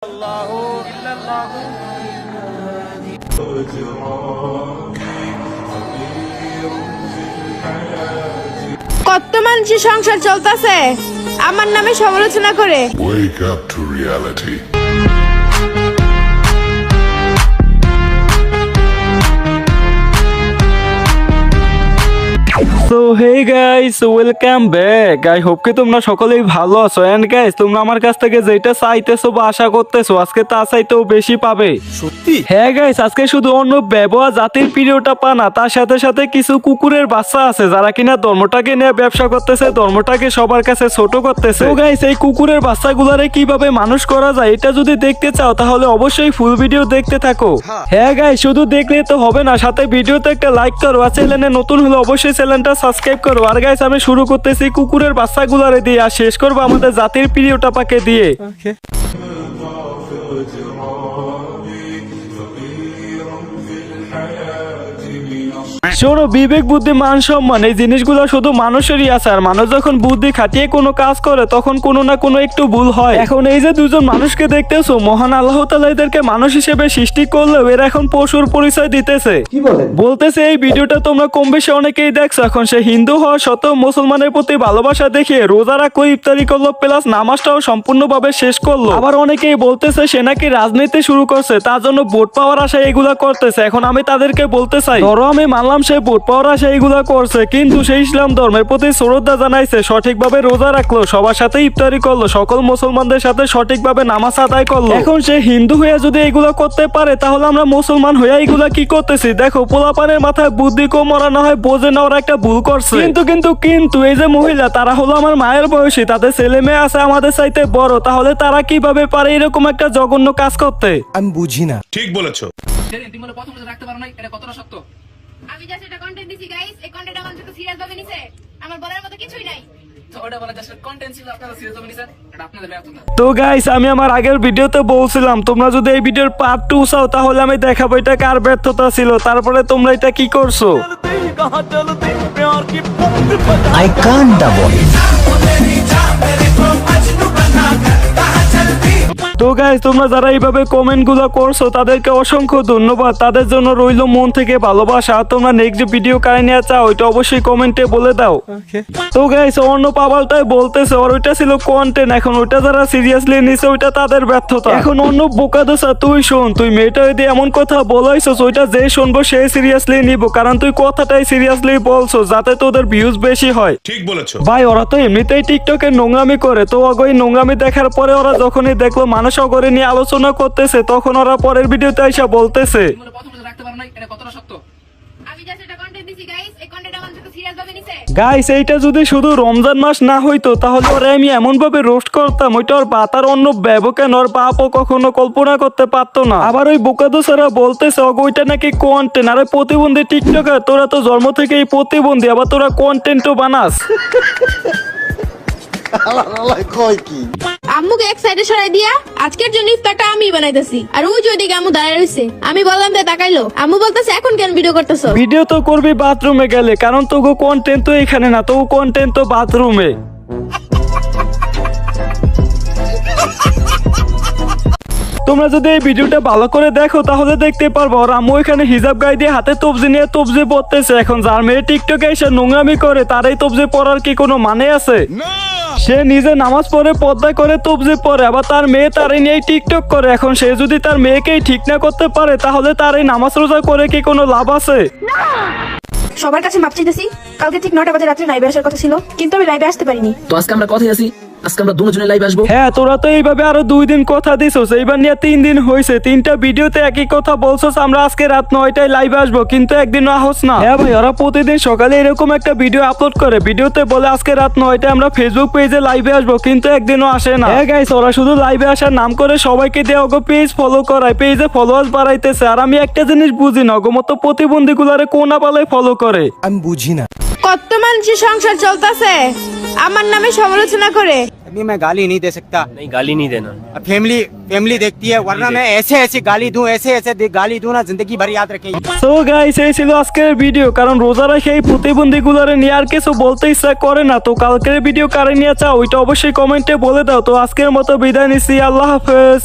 কত মানুষের সংসার চলতেছে আমার নামে সমালোচনা করে। Wake up to reality. So hey guys, welcome back. I hope কি তোমরা সকলেই ভালো আছো। And guys, তোমরা আমার কাছ থেকে যেটা চাইতেছো বা আশা করতেছো আজকে তা চাইতেও বেশি পাবে। সত্যি? হ্যাঁ গাইস, আজকে শুধু অন্য ব্যবহার জাতির প্রিয়টা পানা, তার সাথে সাথে কিছু কুকুরের বাচ্চা আছে যারা কিনা ধর্মটাকে নিয়ে ব্যবসা করতেছে, ধর্মটাকে সবার কাছে ছোট করতেছে। তো গাইস, এই কুকুরের বাচ্চাগুলারে কিভাবে মানুষ করা যায় এটা যদি দেখতে চাও তাহলে অবশ্যই ফুল ভিডিও দেখতে থাকো। হ্যাঁ গাইস, শুধু দেখলে তো হবে না, সাথে ভিডিওতে একটা লাইক করো, আর চ্যানেলে নতুন হলে অবশ্যই চ্যানেলটা সাবস্ক্রাইব করো। আর গাইস, আমি শুরু করতেছি কুকুরের বাচ্চাগুলারে দিয়ে, আর শেষ করবো আমাদের জাতির প্রিয় টাপাকে দিয়ে। শোনো, বিবেক বুদ্ধি মান সম্মান এই জিনিসগুলো শুধু মানুষেরই আছে, আর মানুষ যখন বুদ্ধি খাটিয়ে কোনো কাজ করে তখন কোনো না কোনো একটু ভুল হয়। এখন এই যে দুজন মানুষকে দেখতেছো, মহান আল্লাহ তাআলা এদেরকে মানুষ হিসেবে সৃষ্টি করলেও এরা এখন পশুর পরিচয় দিতেছে। বলতেছে এই ভিডিওটা তোমরা কম বেশি অনেকেই দেখছো। এখন সে হিন্দু হওয়া সত্ত্বেও মুসলমানের প্রতি ভালোবাসা দেখিয়ে রোজা রাখলো, ইফতারি করলো, প্লাস নামাজটাও সম্পূর্ণভাবে শেষ করলো। আবার অনেকেই বলতেছে সে নাকি রাজনীতি শুরু করছে, তার জন্য ভোট পাওয়ার আশায় এগুলা করতেছে। এখন আমি তাদেরকে বলতে চাই, ধরো আমি মানলাম সে ভোট পাওয়ার আশায় এগুলা করছে, কিন্তু সে ইসলাম ধর্মের প্রতি শ্রদ্ধা জানাইছে, সঠিকভাবে রোজা রাখলো, সবার সাথে ইফতারি করলো, সকল মুসলমানদের সাথে সঠিকভাবে নামাজ আদায় করলো। এখন সে হিন্দু হয়ে যদি এগুলা করতে পারে, তাহলে আমরা মুসলমান হয়ে এগুলা কি করতেছি? দেখো, পোলাপানের মাথায় বুদ্ধি কম মরানো হয়, বোঝে না ওরা একটা ভুল করছে। কিন্তু এই যে মহিলা, তারা হলো আমার মায়ের বয়সী, তাদের ছেলে মেয়ে আছে আমাদের চাইতে বড়, তাহলে তারা কিভাবে পারে এরকম একটা জঘন্য কাজ করতে? আমি বুঝি না। ঠিক বলেছো। আমি জাস্ট এটা কন্টেন্ট দিছি গাইস, এই কন্টেন্ট আমার যত সিরিয়াস ভাবে নিছে আমার বলার মতো কিছুই নাই। তো গাইস, আমি আমার আগের ভিডিওতে বলছিলাম তোমরা যদি এই ভিডিওর পার্ট 2 চাও তাহলে আমি দেখাবো এটা কার ব্যর্থতা ছিল। তারপরে তোমরা এটা কি করছো? I can't double. তো গাইস, তোমরা যারা এইভাবে কমেন্ট গুলো করছো তাদেরকে অসংখ্য ধন্যবাদ, তাদের জন্য রইল মন থেকে ভালোবাসা। তোমরা নেক্সট ভিডিও কারে নিয়ে চাও এটা অবশ্যই কমেন্টে বলে দাও। তো গাইস, অন্য পাবালটাই বলতেছে ওর ওইটা ছিল কন্টেন্ট, এখন ওইটা যারা সিরিয়াসলি নিছে ওইটা তাদের ব্যর্থতা। এখন অন্য বোকা দোষা তুই শোন, তুই মেয়েটা যদি এমন কথা বলাইছস ওইটা যে শুনবো সেই সিরিয়াসলি নিব, কারণ তুই কথাটাই সিরিয়াসলি বলছো যাতে তোদের ভিউজ বেশি হয়। ঠিক বলেছো ভাই, ওরা তো এমনিতেই টিকটকে নোংরামি করে, তো ওই নোংরামি দেখার পরে ওরা যখনই দেখলো মানুষ অগরে নিয়ে আলোচনা করতেছে, তখন ওরা পরের ভিডিওতে এসে বলতেছে গাইস, এইটা যদি শুধু রমজান মাস না হইতো তাহলে ওরা আমি এমন ভাবে রোস্ট করতাম ওইটা ওর বাতার অন্য ব্যবকেন ওর বাপও কখনো কল্পনা করতে পারতো না। আবার ওই বোকাদোসারা বলতেছে ওইটা নাকি কন্টেন্ট, আর ওই প্রতিবন্ধী টিকটকার, তোরা তো জন্ম থেকেই প্রতিবন্ধী, আবার তোরা কন্টেন্টও বানাস। আম্মুকে এক সাইডে সরাই দিয়া আজকের জন্য ইফতারটা আমি বানাইতেছি, আর ওই যে ওইদিকে আম্মু দাঁড়ায় রইছে। আমি বললাম তাই তাকাইলো, আম্মু বলতেছে এখন কেন ভিডিও করতেছো? ভিডিও তো করবি বাথরুমে গেলে, কারণ তোকে কন্টেন্ট তো এখানে না, তো কন্টেন্ট তো বাথরুমে। তোমরা যদি এই ভিডিওটা ভালো করে দেখো তাহলে দেখতে পারবো ওর আম্মু এখানে হিজাব গায়ে দিয়ে হাতে তবজি নিয়ে তবজি পড়তেছে। এখন যার মেয়ে টিকটকে এসে নোংরামি করে তার এই তবজি পড়ার কি কোনো মানে আছে? সে নিজে নামাজ পড়ে পর্দা করে তবজি পড়ে, আবার তার মেয়ে তার নিয়ে টিকটক করে। এখন সে যদি তার মেয়েকেই ঠিক না করতে পারে তাহলে তার এই নামাজ রোজা করে কি কোনো লাভ আছে? সবার কাছে মাপ চাইতেছি। কালকে ঠিক 9টা বাজে রাত্রে লাইভে আসার কথা ছিল, কিন্তু আমি লাইভে আসতে পারিনি। তো আজকে আমরা কথাই আছি, আজকে আমরা দুজনে লাইভ আসবো। হ্যাঁ, তোরা তো এইভাবে আরো 2 দিন কথা দিছস, এইবার নিয়ে 3 দিন হয়েছে, 3টা ভিডিওতে একই কথা বলছস আমরা আজকে রাত 9টায় লাইভে আসবো, কিন্তু একদিনও আহস না। হ্যাঁ ভাই, ওরা প্রতিদিন সকালে এরকম একটা ভিডিও আপলোড করে, ভিডিওতে বলে আজকে রাত 9টায় আমরা ফেসবুক পেজে লাইভে আসবো, কিন্তু একদিনও আসে না। হ্যাঁ গাইস, ওরা শুধু লাইভে আসার নাম করে সবাইকে দিয়ে ওগো পেজ ফলো করায়, পেজে ফলোয়ার্স বাড়াইতেছে। আর আমি একটা জিনিস বুঝি না, ওগো মতো প্রতিবন্ধী গুলারে কোনা পালায় ফলো করে। আমি বুঝি না। কত মানুষের সংসার চলতেছে আমার নামে সমালোচনা করে। अभी मैं गाली नहीं दे सकता। नहीं गाली नहीं देना। अब फैमिली फैमिली देखती है, वरना मैं ऐसे ऐसे गाली दूं, ऐसे ऐसे गाली दूं ना, जिंदगी भर याद रखेगी। সো গাইস এই ছিল আজকের ভিডিও, কারণ রোজারা সেই প্রতিবন্ধীগুলোরে নিয়ে আর কিছু বলতে ইচ্ছা করে না। তো কালকের ভিডিও কারে নিয়ে চাও ওইটা অবশ্যই কমেন্টে বলে দাও। তো আজকের মতো বিদায় নিচ্ছি, আল্লাহ হাফেজ।